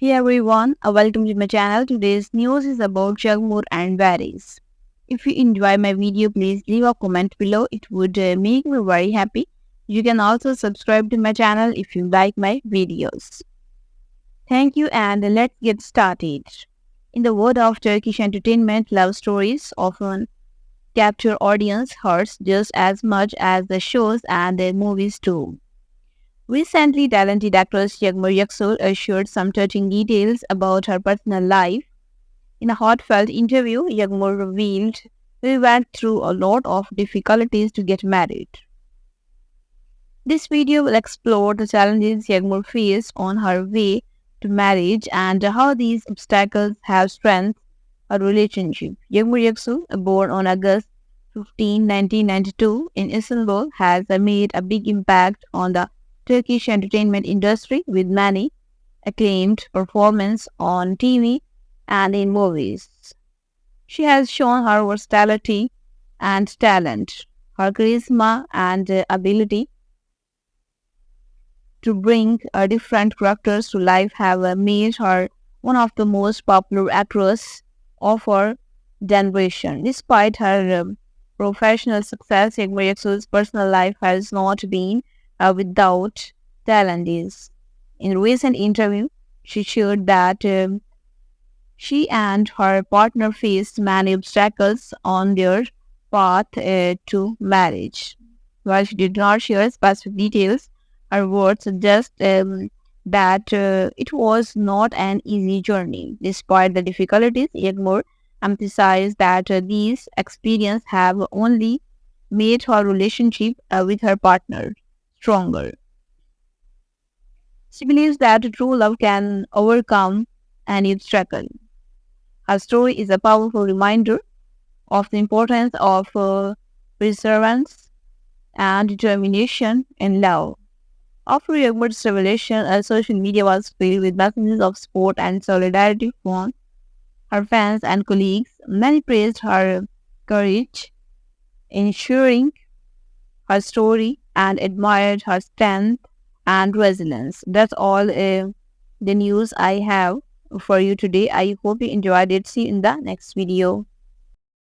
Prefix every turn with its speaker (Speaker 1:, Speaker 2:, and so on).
Speaker 1: Hey everyone, welcome to my channel. Today's news is about Yagmur and Barıs. If you enjoy my video, please leave a comment below. It would make me very happy. You can also subscribe to my channel if you like my videos. Thank you and let's get started. In the world of Turkish entertainment, love stories often capture audience hearts just as much as the shows and the movies do. Recently, talented actress Yağmur Yüksel shared some touching details about her personal life. In a heartfelt interview, Yağmur revealed she went through a lot of difficulties to get married. This video will explore the challenges Yağmur faced on her way to marriage and how these obstacles have strengthened her relationship. Yağmur Yüksel, born on August 15, 1992 in Istanbul, has made a big impact on the Turkish entertainment industry with many acclaimed performances on TV and in movies. She has shown her versatility and talent. Her charisma and ability to bring different characters to life have made her one of the most popular actresses of her generation. Despite her professional success, Yağmur Yüksel's personal life has not been without challenges. In a recent interview, she shared that she and her partner faced many obstacles on their path to marriage. While she did not share specific details, her words suggest that it was not an easy journey. Despite the difficulties, Yagmur emphasized that these experiences have only made her relationship with her partner stronger. She believes that true love can overcome any obstacle. Her story is a powerful reminder of the importance of perseverance and determination in love. After Yagmur's revelation, social media was filled with messages of support and solidarity from her fans and colleagues. Many praised her courage in sharing her story and admired her strength and resilience. That's all the news I have for you today. I hope you enjoyed it. See you in the next video.